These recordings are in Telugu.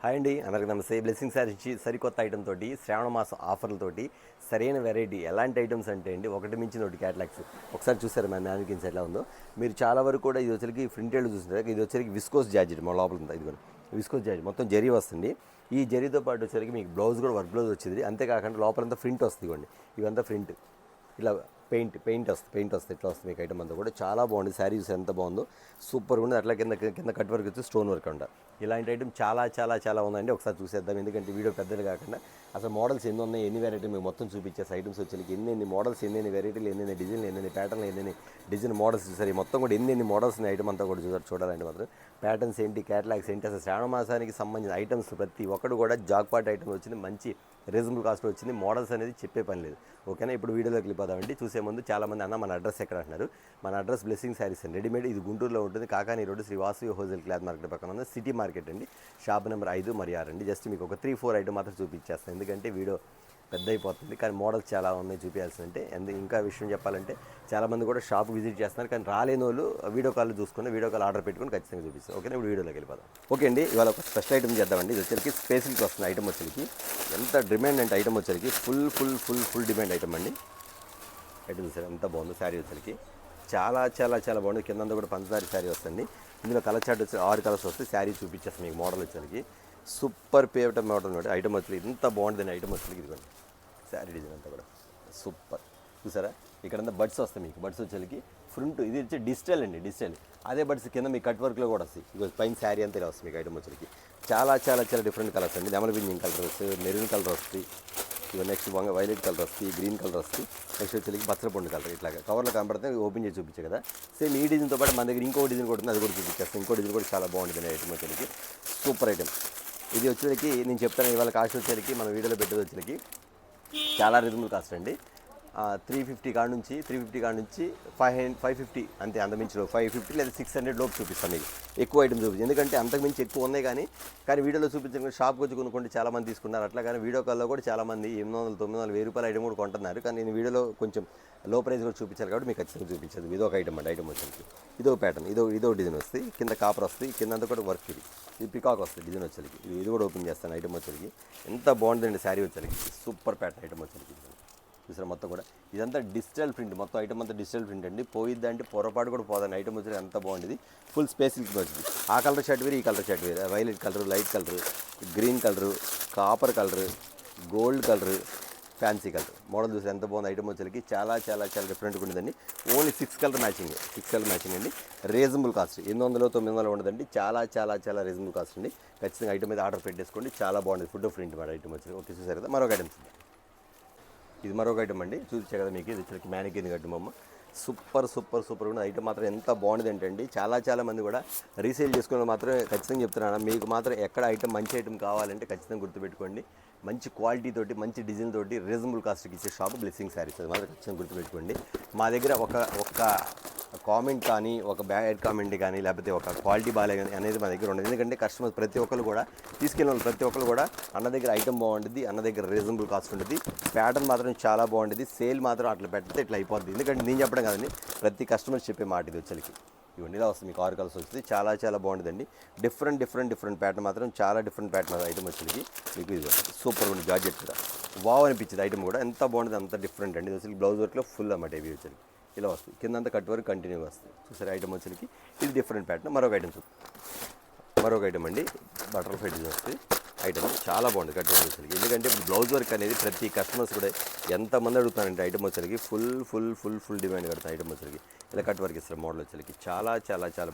హాయ్ అండి, అందరికీ నమస్తే. బ్లెస్సింగ్ సార్ ఇచ్చి సరికొత్త ఐటమ్ తోటి శ్రావణ మాసం ఆఫర్లతోటి సరైన వెరైటీ ఎలాంటి ఐటమ్స్ అంటే అండి, ఒకటి మించిన ఒకటి క్యాటలాగ్స్. ఒకసారి చూసారు మన మ్యానికిన్స్ ఎలా ఉందో. మీరు చాలా వరకు కూడా ఇది వచ్చరికి ప్రింటెడ్ చూసినారు. ఇది వచ్చరికి విస్కోస్ జార్జెట్ మా లోపల ఉంది. ఇది విస్కోస్ జార్జెట్ మొత్తం జరీ వస్తుంది. ఈ జరీతో పాటు వచ్చరికి మీకు బ్లౌజ్ కూడా వర్క్ బ్లౌజ్ వచ్చింది. అంతేకాకుండా లోపలంతా ప్రింట్ వస్తుంది. ఇవ్వండి, ఇవంతా ప్రింట్ ఇలా పెయింట్ వస్తుంది. ఇట్లా వస్తుంది మీకు ఐటమ్ అంతా కూడా చాలా బాగుంది. శారీ చూసి ఎంత బాగుందో, సూపర్గా ఉంది. అట్లా కింద కింద కట్ వర్క్ వచ్చి స్టోన్ వర్క్ ఉండ. ఇలాంటి ఐటమ్ చాలా ఉందండి. ఒకసారి చూసేద్దాం, ఎందుకంటే వీడియో పెద్దది కాకుండా అసలు మోడల్స్ ఎన్ని ఉన్నాయి, ఎన్ని వెరైటీ మీకు మొత్తం చూపించేసి ఐటమ్స్ వచ్చేకి ఎన్ని మోడల్స్, ఎన్ని వెరైటీలు, ఎన్ని డిజైన్లు, ఎన్ని ప్యాటర్న్లు, ఎన్ని డిజైన్ మోడల్స్ చూసారు. మొత్తం కూడా ఎన్ని మోడల్స్ ఐటమ్ అంతా కూడా చూడాలండి. మాత్రం ప్యాటర్న్స్ ఏంటి, క్యాటలాగ్స్ ఏంటి, అసలు శ్రావణ మాసానికి సంబంధించిన ఐటమ్స్ ప్రతి ఒక్కటి కూడా జాక్పాట్ ఐటమ్ వచ్చింది. మంచి రీజనబుల్ కాస్ట్లో వచ్చింది. మోడల్స్ అనేది చెప్పే పని లేదు. ఓకేనా, ఇప్పుడు వీడియోలోకి వెళ్ళిపోదామండి. చూసే ముందు చాలామంది అన్న మన అడ్రస్ ఎక్కడ అంటున్నారు. మన అడ్రస్ బ్లెస్సింగ్ శారీస్ అండి, రెడీమేడ్. ఇది గుంటూరులో ఉంటుంది. Kakani road Sri Vasavi wholesale cloth market పక్కన ఉంది. సిటీ మార్కెట్ అండి. షాప్ నెంబర్ 5 మరియు 6 అండి. జస్ట్ మీకు ఒక 3-4 ఐటమ్ మాత్రం చూపించేస్తాను, ఎందుకంటే వీడియో పెద్ద అయిపోతుంది. కానీ మోడల్స్ చాలా ఉన్నాయి చూపించాల్సిందంటే. ఇంకా విషయం చెప్పాలంటే చాలామంది కూడా షాప్ విజిట్ చేస్తున్నారు, కానీ రాలేని వాళ్ళు వీడియో కాల్ చూసుకుని వీడియో కాల్ ఆర్డర్ పెట్టుకుని ఖచ్చితంగా చూపిస్తాను. ఓకేనా, ఇప్పుడు వీడియోలోకి వెళ్ళిపోదాం. ఓకే అండి, ఇవాళ ఒక స్పెషల్ ఐటమ్ చేద్దామండి. ఇది వచ్చరికి స్పేసిల్కి వస్తుంది ఐటమ్. వచ్చరికి ఎంత డిమాండ్ అంటే ఐటమ్ వచ్చరికి ఫుల్ డిమాండ్ ఐటమ్ అండి. ఐటమ్ చూసారు ఎంత బాగుందో. శారీ వచ్చరికి చాలా బాగుంది. కింద కూడా పంచదారి శారీ వస్తుంది. ఇందులో కలర్ చార్ట్ వచ్చి 6 కలర్స్ వస్తాయి. శారీ చూపించేస్తాం మీకు. మోడల్ వచ్చరికి సూపర్ పేవట మోడల్ ఉంటుంది ఐటమ్ వచ్చి. ఇంత బాగుంటుంది ఐటమ్ వచ్చి. ఇదిగోండి శారీ డిజైన్ అంతా కూడా సూపర్. చూసారా, ఇక్కడంతా బడ్స్ వస్తాయి మీకు. బడ్స్ వచ్చేకి ఫ్రంట్ ఇది వచ్చి డిజిటల్ అండి, డిజిటల్. అదే బడ్స్ కింద మీకు కట్ వర్క్లో కూడా వస్తాయి. ఇక పైన శారీ అంతా ఇలా వస్తుంది మీకు ఐటమ్ వచ్చేకి. చాలా డిఫరెంట్ కలర్స్ అండి. నెమలి పింజింగ్ కలర్ వస్తుంది, మెరూన్ కలర్ వస్తుంది, ఇక నెక్స్ట్ వైలెట్ కలర్ వస్తుంది, గ్రీన్ కలర్ వస్తుంది, నెక్స్ట్ వచ్చేకి బచ్చలపండు కలర్. ఇట్లాగా కవర్లో కనబడితే ఓపెన్ చేసి చూపించే కదా. సేమ్ ఈ డిజైన్తో పాటు మన దగ్గర ఇంకో డిజైన్ కూడా ఉంది, అది కూడా చూపించేస్తాను. ఇంకో డిజైన్ కూడా చాలా బాగుంటుంది ఐటమ్ వచ్చేకి. సూపర్ ఐటమ్ ఇది వచ్చేకి. నేను చెప్తాను ఇవాళ కాస్ట్ వచ్చేకి మన వీడియోలో పెట్టేది వచ్చేకి చాలా రీజనబుల్ కాస్ట్ అండి. 350 కాడ నుంచి 550 అంతే. అంతమించి 550 లేదా 600 లోపు చూపిస్తాను మీకు. ఎక్కువ ఐటమ్ చూపించి, ఎందుకంటే అంతకుమించి ఎక్కువ ఉన్నాయి. కానీ వీడియోలో చూపించకుండా షాప్కి వచ్చి కొనుక్కోండి చాలామంది తీసుకున్నారు. అట్లా కానీ వీడియో కాల్లో కూడా చాలామంది 800, 900, 1000 రూపాయల ఐటమ్ కూడా కొంటున్నారు. కానీ నేను వీడియోలో కొంచెం లో ప్రైస్ కూడా చూపించాలి కాబట్టి మీకు ఖచ్చితంగా చూపించదు. ఇది ఒక ఐటమ్ అండి. ఐటమ్ వచ్చేసి ఇదో ప్యాటర్న్, ఇదో డిజైన్ వస్తుంది. కింద కాపర్ వస్తుంది, కింద అంతా కూడా వర్క్. ఇది పికాక్ వస్తుంది డిజైన్ వచ్చేకి. ఇది కూడా ఓపెన్ చేస్తాను ఐటమ్ వచ్చేకి. ఎంత బాగుంటుందండి శారీ వచ్చేకి. సూపర్ ప్యాటర్న్ ఐటమ్ వచ్చేకి. చూసారా, మొత్తం కూడా ఇదంతా డిజిటల్ ప్రింట్. మొత్తం ఐటమ్ అంతా డిజిటల్ ప్రింట్ అండి. పోయిద్దంటే పొరపాటు కూడా పోదండి. ఐటమ్ వచ్చి ఎంత బాగుంటుంది. ఫుల్ స్పేసిల్కి వచ్చింది. ఆ కలర్ షర్ట్ వేరు, ఈ కలర్ షర్ట్ వేరు. Violet colour, light colour, green colour, copper colour, gold colour, fancy colour. Model చూసి ఎంత బాగుంది ఐటమ్ వచ్చేకి. చాలా డిఫరెంట్గా ఉండదండి. ఓన్లీ 6 కలర్ మ్యాచింగ్ అండి. Reasonable cost. 800, 900 ఉండదండి. చాలా రీజనబుల్ కాస్ట్ అండి. ఖచ్చితంగా ఐటమ్ మీద ఆర్డర్ పెట్టేసుకోండి. చాలా బాగుంటుంది. ఫుడ్ ప్రింట్ మాట ఐటమ్ వచ్చి. ఓకే, చూసారు కదా. మరొక ఐటమ్స్, ఇది మరొక ఐటమ్ అండి. చూపించే కదా మీకు. ఇది వచ్చి మ్యానికిన్ గడ్డి బొమ్మ. సూపర్ ఉన్న ఐటమ్ మాత్రం ఎంత బాగుంది ఏంటండి. చాలా మంది కూడా రీసేల్ చేసుకునే మాత్రం ఖచ్చితంగా చెప్తున్నాను. మీకు మాత్రం ఎక్కడ ఐటమ్ మంచి ఐటమ్ కావాలంటే ఖచ్చితంగా గుర్తుపెట్టుకోండి. మంచి క్వాలిటీ తోటి, మంచి డిజైన్ తోటి రీజనబుల్ కాస్ట్కి ఇచ్చే షాప్ బ్లెస్సింగ్ శారీస్. అది మాత్రం ఖచ్చితంగా గుర్తుపెట్టుకోండి. మా దగ్గర ఒక కామెంట్ కానీ, ఒక బ్యాడ్ కామెంట్ కానీ, లేకపోతే ఒక క్వాలిటీ బాగాలే అనేది మా దగ్గర ఉండదు. ఎందుకంటే కస్టమర్స్ ప్రతి ఒక్కరు కూడా తీసుకెళ్ళిన వాళ్ళు ప్రతి ఒక్కరు కూడా అన్న దగ్గర ఐటమ్ బాగుంటుంది, అన్న దగ్గర రీజనబుల్ కాస్ట్ ఉంటుంది, ప్యాటర్న్ మాత్రం చాలా బాగుంటుంది, సేల్ మాత్రం అట్లా పెడితే ఇట్లా అయిపోద్ది. ఎందుకంటే నేను చెప్పడం కదండి, ప్రతి కస్టమర్స్ చెప్పే మాట ఇది వచ్చేకి. ఇవన్నీ ఇలా వస్తుంది మీకు. 6 కలర్స్ వస్తుంది. చాలా బాగుంటుందండి. డిఫరెంట్ ప్యాటర్న్ మాత్రం చాలా డిఫరెంట్ ప్యాటర్న్ ఐటమ్ వచ్చేకి మీకు. ఇది సూపర్ ఉంది. జార్జెట్ కూడా వావ్ అనిపించింది ఐటమ్ కూడా. ఎంత బాగుంటుంది, అంత డిఫరెంట్ అండి. ఇది అసలు బ్లౌజ్ వర్క్లో ఫుల్ అన్నమాట. ఇవి వచ్చేకి ఇలా వస్తుంది. కిందంతా కట్ వరకు కంటిన్యూ వస్తుంది. చూసారు ఐటమ్ వచ్చేకి. ఇది డిఫరెంట్ ప్యాటర్న్. మరొక ఐటమ్ అండి. బటర్ఫ్లై డిజైన్ వస్తుంది ఐటమ్. చాలా బాగుంది కట్ వర్క్ వచ్చేకి. ఎందుకంటే ఇప్పుడు బ్లౌజ్ వర్క్ అనేది ప్రతి కస్టమర్స్ కూడా ఎంతమంది అడుగుతారంటే ఐటమ్ వచ్చేకి ఫుల్ డిమాండ్ కడుతుంది ఐటమ్ వచ్చేకి. ఇలా కట్ వర్క్ ఇస్తారు మోడల్ వచ్చేకి. చాలా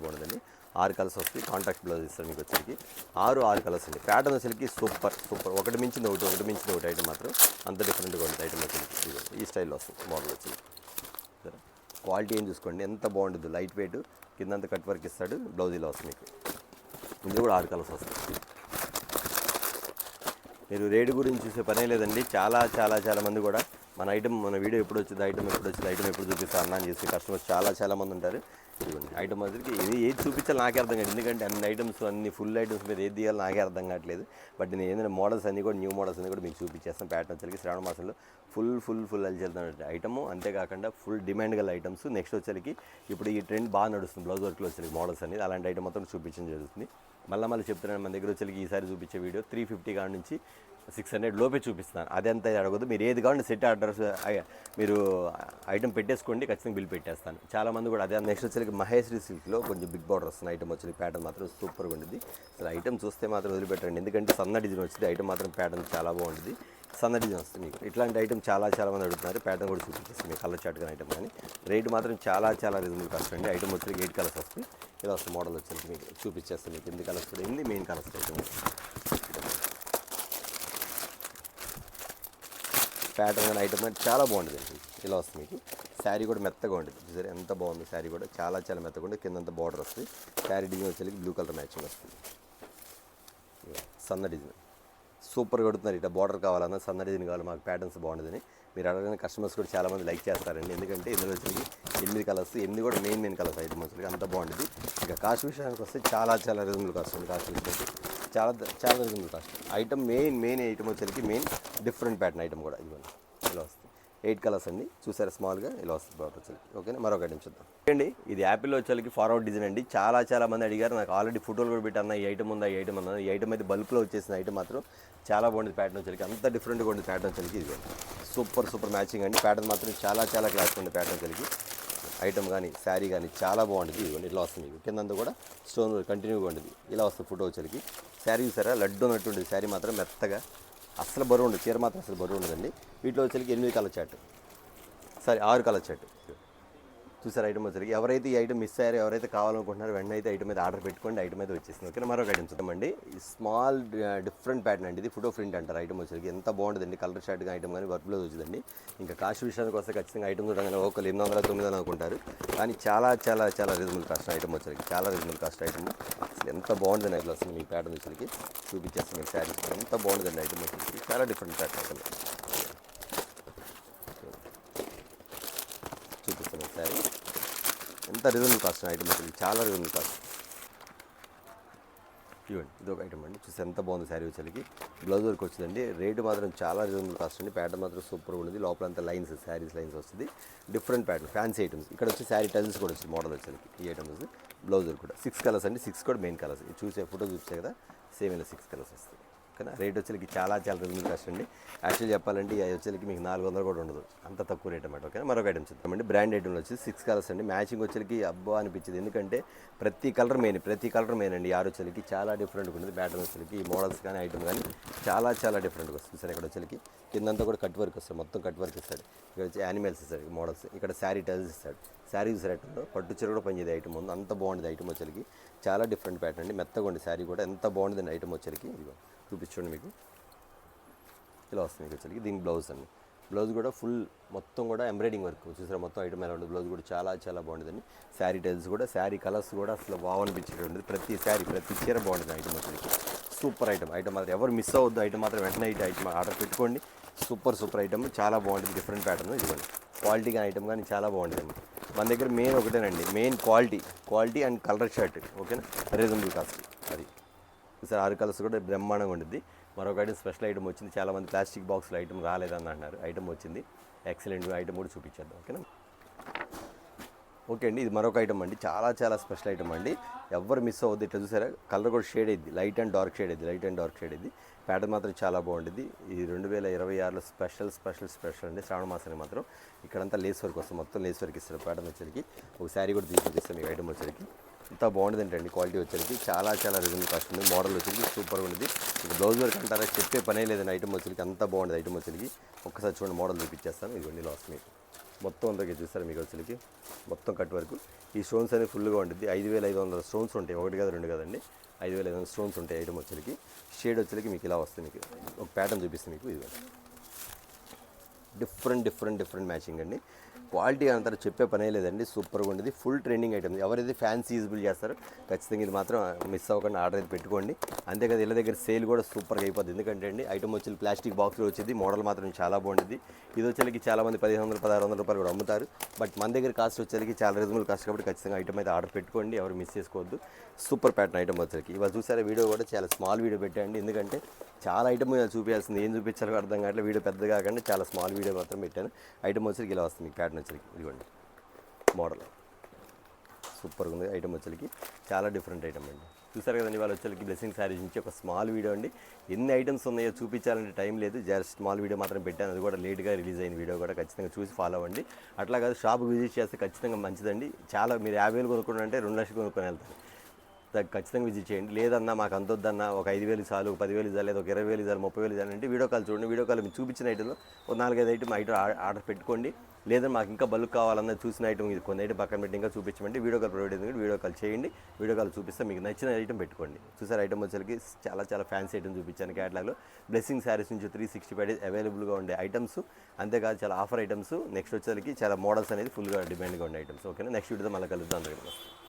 బాగుంటుందండి. 6 కలర్స్ వస్తాయి. కాంట్రాక్ట్ బ్లౌజ్ ఇస్తారు మీకు వచ్చేకి. 6 కలర్స్ అండి. ప్యాటర్న్ వచ్చేకి సూపర్. ఒకటి మించిన ఒకటి ఐటమ్ మాత్రం అంత డిఫరెంట్గా ఉంటుంది ఐటమ్ వచ్చేకి. ఈ స్టైల్లో వస్తుంది మోడల్ వచ్చేకి. సరే, క్వాలిటీ ఏం చూసుకోండి ఎంత బాగుంటుంది. లైట్ వెయిట్, కిందంతా కట్ వర్క్ ఇస్తాడు. బ్లౌజ్ ఇలా వస్తుంది మీకు. ఇందులో కూడా 6 కలర్స్ వస్తాయి. మీరు రేటు గురించి చూసే పనే లేదండి. చాలా మంది కూడా మన ఐటమ్ మన వీడియో ఎప్పుడు వచ్చింది, ఐటమ్ ఎప్పుడు చూపిస్తా అన్నా అని చేసి కస్టమర్స్ చాలా మంది ఉంటారు. ఇవ్వండి ఐటమ్ వచ్చరికి ఇది ఏది చూపించాలి నాకే అర్థం కాదు, ఎందుకంటే అన్ని ఐటమ్స్ అన్ని ఫుల్ ఐటమ్స్ మీద ఏది తీయాలి నాకే అర్థం కావట్లేదు. బట్ నేను ఏంటంటే మోడల్స్ అన్నీ కూడా న్యూ మోడల్స్ అన్నీ కూడా మీకు చూపించేస్తాను. ప్యాటర్న్ వచ్చరికి శ్రావణ మాసంలో ఫుల్ అల్చెళ్తాను ఐటమ్, అంతేకాకుండా ఫుల్ డిమాండ్ గల ఐటమ్స్. నెక్స్ట్ వచ్చరికి ఇప్పుడు ఈ ట్రెండ్ బాగా నడుస్తుంది బ్లౌజ్ వర్క్లో వచ్చరికి మోడల్స్ అనేది, అలాంటి ఐటమ్ మొత్తం చూపించడం జరుగుతుంది. మళ్ళీ చెప్తున్నాను, మన దగ్గర వచ్చరికి ఈసారి చూపించే వీడియో 350 కాడ నుంచి 600 లోపే చూపిస్తాను. అదంతా అడగదు, మీరు ఏది కావాలంటే సెట్ ఆర్డర్స్ మీరు ఐటమ్ పెట్టేసుకోండి, ఖచ్చితంగా బిల్ పెట్టేస్తాను. చాలామంది కూడా అదే. నెక్స్ట్ వచ్చరికి మహేశ్వరి సిల్క్లో కొంచెం బిగ్ బార్డర్ వస్తుంది ఐటమ్ వచ్చి, ప్యాటర్న్ మాత్రం సూపర్గా ఉంటుంది. అసలు ఐటమ్ చూస్తే మాత్రం వదిలిపెట్టండి, ఎందుకంటే సన్న డిజైన్ వచ్చింది. ఐటమ్ మాత్రం ప్యాటర్న్ చాలా బాగుంటుంది, సన్న డిజైన్ వస్తుంది మీకు. ఇట్లాంటి ఐటమ్ చాలా మంది అడుగుతున్నారు. ప్యాటర్న్ కూడా చూపించేస్తుంది మీకు, కలర్ చాట్ కానీ ఐటమ్ కానీ. రేట్ మాత్రం చాలా రీజనబుల్ కాస్ట్ అండి. ఐటమ్ వచ్చి 8 కలర్స్ వస్తుంది. ఇలా వస్తుంది మోడల్ వచ్చేసి మీకు చూపించేస్తాను. మీకు 8 కలర్స్ కూడా ఎన్ని మెయిన్ కలర్స్ ఐటమ్. ప్యాటర్న్ కానీ ఐటమ్ కానీ చాలా బాగుంటుంది అండి. ఇలా వస్తుంది మీకు. శారీ కూడా మెత్తగా ఉంటుంది, చూసారు ఎంత బాగుంది. శారీ కూడా చాలా మెత్తగా ఉంటుంది. కిందంతా బార్డర్ వస్తుంది. శారీ డిజైన్ వచ్చేసి బ్లూ కలర్ మ్యాచింగ్ వస్తుంది. సన్న డిజైన్ సూపర్గా కొడుతున్నారు. ఇట్లా బార్డర్ కావాలన్నా సన్న డిజైన్ కావాలి మాకు, ప్యాటర్న్స్ బాగుంటుందని మీరు అడగని కస్టమర్స్ కూడా చాలామంది లైక్ చేస్తారండి. ఎందుకంటే ఇందులో వచ్చి 8 కలర్స్, 8 కూడా మెయిన్ కలర్స్ ఐటమ్ వచ్చి అంత బాగుంటుంది. ఇక కాస్ట్ విషయానికి వస్తే చాలా రీజనబుల్ కాస్ట్ ఉంది. కాస్ట్ విషయానికి చాలా reasonable cost. Item main item వచ్చేసరికి మెయిన్ డిఫరెంట్ ప్యాటర్న్ ఐటమ్ కూడా ఇవ్వండి. ఇలా వస్తుంది 8 కలర్స్ అండి, చూసారా స్మాల్గా ఇలా వస్తుంది బార్డర్ వచ్చేసరికి. ఓకేనా, మరొక ఐటమ్ చూద్దాం అండి. ఇది యాపిల్లో వచ్చేసరికి ఫార్వర్డ్ డిజైన్ అండి. చాలా మంది అడిగారు, నాకు ఆల్రెడీ ఫోటోలు కూడా పెట్టాను. ఈ ఐటమ్ ఉందా, ఈ ఐటమ్ ఉందా. ఈ ఐటమ్ అయితే బల్క్లో వచ్చేసిన ఐటమ్ మాత్రం చాలా బాగుంటుంది. ప్యాటర్న్ వచ్చేసరికి అంత డిఫరెంట్గా ఉంటుంది. ప్యాటర్న్ వచ్చేసరికి ఇది సూపర్ మ్యాచింగ్ అండి. ప్యాటర్న్ మాత్రం చాలా క్లాస్ ఉంది. ప్యాటర్న్ వచ్చేసరికి ఐటమ్ కానీ శారీ కానీ చాలా బాగుంటుంది. ఇదిగోండి ఇట్లా వస్తుంది మీకు. కిందంతా కూడా స్టోన్ కంటిన్యూగా ఉంటుంది. ఇలా వస్తుంది ఫోటో వచ్చేసరికి. శారీ చూసారా లడ్డు అన్నట్టు ఉంటుంది. శారీ మాత్రం మెత్తగా, అసలు బరువు ఉండదు. చీర మాత్రం అసలు బరువు ఉండదండి. వీటిలో వచ్చేసరికి 8 కలర్ చాట్, 6 కలర్ చాట్ చూసారు. ఐటమ్ వచ్చరికి ఎవరైతే ఈ ఐటమ్ మిస్ అయ్యారో, ఎవరైతే కావాలనుకుంటున్నారో వెంటనే అయితే ఐటమ్ మీద ఆర్డర్ పెట్టుకోండి. ఐటమ్ అయితే వచ్చేసింది. ఓకే, మరొక ఐటమ్ చూద్దామండి. స్మాల్ డిఫరెంట్ ప్యాటర్న్ అండి. ఇది ఫోటో ప్రింట్ అంటారు ఐటమ్ వచ్చరికి. ఎంత బాగుంటుందండి. కలర్ షర్ట్ కానీ ఐటమ్ కానీ వర్క్ బ్లౌజ్ వచ్చిందండి. ఇంకా కాస్ట్ విషయానికి వస్తే ఖచ్చితంగా ఐటమ్ చూడగానే ఒకళ్ళు 800 900 అనుకుంటారు, కానీ చాలా రీజనబుల్ కాస్ట్ ఐటమ్ వచ్చరికి. చాలా రీజనబుల్ కాస్ట్ ఐటమ్. అసలు ఎంత బాగుంటుంది ఐటమ్ వస్తుంది మీ ప్యాటర్న్ వచ్చరికి. చూపించేస్తాను మీకు శారీ ఎంత బాగుంటుందండి ఐటమ్ వచ్చరికి. చాలా డిఫరెంట్ ప్యాటర్న్ ఐటమ్ చూపిస్తాను శారీ. ఎంత రీజనబుల్ కాస్ట్ ఐటమ్ వచ్చి, చాలా రీజనబుల్ కాస్ట్. ఇవ్వండి ఇది ఒక ఐటమ్ అండి, చూసి ఎంత బాగుంది శారీ వచ్చేసరికి. బ్లౌజ్ వర్క్ వచ్చిందండి. రేటు మాత్రం చాలా రీజనబుల్ కాస్ట్ అండి. ప్యాటర్న్ మాత్రం సూపర్ ఉంది. లోపల అంతా లైన్స్, శారీస్ లైన్స్ వస్తుంది. Different pattern fancy items. ఇక్కడ వచ్చి శారీ టైల్స్ కూడా వచ్చింది మోడల్ వచ్చేసరికి. ఈ ఐటమ్స్ బ్లౌజ్ వర్క్ కూడా 6 కలర్స్ అండి. 6 కూడా మెయిన్ కలర్స్. చూసే ఫోటో చూసే కదా సేమ్ ఇలా 6 కలర్స్ వస్తుంది. కానీ రేట్ వచ్చేసరికి చాలా రీజనబుల్ కాస్ట్ అండి. యాక్చువల్లీ చెప్పాలంటే ఈ వచ్చేసరికి మీకు 400 కూడా ఉండదు, అంత తక్కువ రేట్ అన్నమాట. ఓకే, మరొక ఐటమ్ చూద్దామండి. బ్రాండ్ ఐటమ్లో వచ్చి 6 కలర్స్ అండి. మ్యాచింగ్ వచ్చేసరికి అబ్బా అనిపించింది, ఎందుకంటే ప్రతి కలర్ మెయిన్ అండి. యారు వచ్చేసరికి చాలా డిఫరెంట్గా ఉంటుంది. ప్యాటర్న్ వచ్చేసరికి ఈ మోడల్స్ కానీ ఐటమ్ కానీ చాలా డిఫరెంట్గా వస్తుంది సార్. ఇక్కడ వచ్చేసరికి కిందంతా కూడా కట్ వర్క్ వస్తుంది, మొత్తం కట్ వర్క్ ఇస్తాడు. ఇక్కడ వచ్చి యానిమల్స్ ఇస్తాడు మోడల్స్. ఇక్కడ శారీ టైల్స్ ఇస్తాడు. శారీ చూసారంటే పట్టు చీర కూడా పనిచేది ఐటమ్ ఉంది. అంత బాగుంటుంది ఐటమ్ వచ్చేసరికి. చాలా డిఫరెంట్ ప్యాటర్న్ అండి. మెత్తగా ఉండే శారీ కూడా ఎంత బాగుంటుంది ఐటమ్ వచ్చేసరికి. ఇదిగో చూపించండి మీకు. ఇలా వస్తుంది మీకు వచ్చేసరికి. దీనికి బ్లౌజ్ అండి. బ్లౌజ్ కూడా ఫుల్ మొత్తం కూడా ఎంబ్రాయిడింగ్ వర్క్ చూసారా. మొత్తం ఐటమ్ ఎలా ఉంటుంది. బ్లౌజ్ కూడా చాలా బాగుంటుందండి. శారీ టైల్స్ కూడా, శారీ కలర్స్ కూడా అసలు బాగనిపించేది ఉంటుంది. ప్రతి చీర బాగుంటుంది ఐటమ్ వచ్చేసరికి. సూపర్ ఐటమ్ మాత్రం ఎవరు మిస్ అవ్వద్దు. ఐటమ్ మాత్రం వెంటనే ఐటమ్ ఆర్డర్ పెట్టుకోండి. సూపర్ ఐటమ్ చాలా బాగుంటుంది. డిఫరెంట్ ప్యాటర్న్ ఇదిగోండి. క్వాలిటీ కానీ ఐటమ్ కానీ చాలా బాగుంటుందండి. మన దగ్గర మెయిన్ ఒకటేనండి, main quality and colour shirt. ఓకేనా, రీజనబుల్ కాస్ట్. అది సార్ 6 కలర్స్ కూడా బ్రహ్మాండంగా ఉంటుంది. మరొక ఐటమ్ స్పెషల్ ఐటమ్ వచ్చింది. చాలామంది ప్లాస్టిక్ బాక్స్లో ఐటమ్ రాలేదని అంటున్నారు. ఐటమ్ వచ్చింది, ఎక్సలెంట్ ఐటమ్ కూడా చూపించేద్దాం. ఓకేనా, ఓకే అండి. ఇది మరొక ఐటమ్ అండి, చాలా స్పెషల్ ఐటమ్ అండి. ఎవరు మిస్ అవ్వద్దు. ఇట్లా చూసారా కలర్ కూడా షేడ్ అయింది, లైట్ అండ్ డార్క్ షేడ్ అయింది. ప్యాటర్న్ మాత్రం చాలా బాగుంటుంది. ఇది 2026లో స్పెషల్ అండి. శ్రావణ మాసానికి మాత్రం ఇక్కడంతా లేస్ వర్క్ వస్తుంది, మొత్తం లేస్ వర్క్ ఇస్తారు. ప్యాటర్న్ వచ్చేసరికి ఒక శారీ కూడా తీసుకొచ్చేస్తాం మీకు ఐటమ్ వచ్చేసరికి. ఇంత బాగుంటుంది ఏంటండి క్వాలిటీ వచ్చేసరికి. చాలా రీజనబుల్ కాస్ట్ ఉంది. మోడల్ వచ్చేసరికి సూపర్గా ఉంది. ఇక బ్లౌజ్ వర్క్ అంటారా చెప్పే పనే లేదండి. ఐటమ్ వచ్చేసరికి అంత బాగుంటుంది ఐటమ్ వచ్చేసరికి. ఒక్కసారి చూడండి మోడల్ చూపించేస్తాను. ఇదిగోండి లాస్ట్ మీకు మొత్తం అంతా చూస్తారు మీకు వచ్చేసరికి. మొత్తం కట్ వరకు ఈ స్టోన్స్ అనేది ఫుల్గా ఉంటుంది. 5500 స్టోన్స్ ఉంటాయి, 1 కాదు 2 కాదండి, 5500 స్టోన్స్ ఉంటాయి ఐటమ్ వచ్చేసరికి. షేడ్ వచ్చేసరికి మీకు ఇలా వస్తుంది. మీకు ఒక ప్యాటర్న్ చూపిస్తుంది మీకు. ఇది డిఫరెంట్ మ్యాచింగ్ అండి. క్వాలిటీ అంతా చెప్పే పనే లేదండి, సూపర్గా ఉండేది. Full trending item. ఎవరైతే ఫ్యాన్స్ యూజబుల్ చేస్తారో ఖచ్చితంగా ఇది మాత్రం మిస్ అవ్వకుండా ఆర్డర్ అయితే పెట్టుకోండి. అంతేకాదు ఇళ్ళ దగ్గర సేల్ కూడా సూపర్గా అయిపోద్ది. ఎందుకంటే అండి ఐటమ్ వచ్చి ప్లాస్టిక్ బాక్స్లో వచ్చేది, మోడల్ మాత్రం చాలా బాగుంటుంది. ఇది వచ్చేకి చాలామంది 1500 1600 రూపాయలు కూడా అమ్ముతారు. బట్ మన దగ్గర కాస్ట్ వచ్చేకి చాలా రీజనబుల్ కాస్ట్ కాబట్టి ఖచ్చితంగా ఐటమ్ అయితే ఆర్డర్ పెట్టుకోండి, ఎవరు మిస్ చేసుకోవద్దు. సూపర్ ప్యాటర్న్ ఐటమ్ వచ్చేకి. ఇవాళ చూసారా వీడియో కూడా చాలా స్మాల్ వీడియో పెట్టండి, ఎందుకంటే చాలా ఐటమ్ చూపించాల్సింది, ఏం చూపించాలో అర్థం కావట్లేదు. వీడియో పెద్దగా కాకుండా చాలా స్మాల్ వీడియో మాత్రం పెట్టాను. ఐటమ్ వచ్చరికి ఇలా వస్తుంది మీకు ప్యాటర్న్ వచ్చరికి. ఇదిగోండి మోడల్ సూపర్గా ఉంది. ఐటమ్ వచ్చరికి చాలా డిఫరెంట్ ఐటమ్ అండి. చూసారు కదండి వాళ్ళు వచ్చరికి బ్లెస్సింగ్ శారీస్ నుంచి ఒక స్మాల్ వీడియో అండి. ఎన్ని ఐటమ్స్ ఉన్నాయో చూపించాలంటే టైం లేదు, జస్ట్ స్మాల్ వీడియో మాత్రం పెట్టాను. అది కూడా లేట్గా రిలీజ్ అయిన వీడియో కూడా ఖచ్చితంగా చూసి ఫాలో అవ్వండి. అట్లా కాదు షాప్ విజిట్ చేస్తే ఖచ్చితంగా మంచిదండి. చాలా మీరు 50,000 కొనుక్కుంటే 2 లక్షలు కొనుక్కొని వెళ్తారు. ఖచ్చితంగా విజిట్ చేయండి. లేదన్నా మాకు అంతొద్దన్నా ఒక 5,000 చాలు, 10,000 చాలు, లేదా ఒక 20,000 చాలు, 30,000 చాలు అంటే వీడియో కాల్ చూడండి. వీడియో కాల్ మీకు చూపించిన ఐటెంలో ఒక 4-5 ఐటమ్ ఆర్డర్ పెట్టుకోండి. లేదా మాకు ఇంకా బల్క్ కావాలన్నా చూసిన ఐటమ్ ఇది కొన్ని ఐటమ్ పక్కన పెట్టి ఇంకా చూపించమంటే వీడియో కాల్ ప్రొవైడ్ అయింది. వీడియో కాల్ చేయండి, వీడియో కాల్ చూపిస్తే మీకు నచ్చిన ఐటమ్ పెట్టుకోండి. చూసారు ఐటమ్ వచ్చేసరికి చాలా ఫ్యాన్సీ ఐటమ్ చూపించాను క్యాటలాగ్లో. బ్లెస్సింగ్ శారీస్ నుంచి 365 డేస్ అవైలబుల్గా ఉండే ఐటమ్స్, అంతేకాదు చాలా ఆఫర్ ఐటమ్స్. నెక్స్ట్ వచ్చేసరికి చాలా మోడల్స్ అనేది ఫుల్గా డిమాండ్గా ఉండే ఐటమ్స్. ఓకేనా, నెక్స్ట్ వీడియోతో మళ్ళీ కలుద్దాం అందరికీ.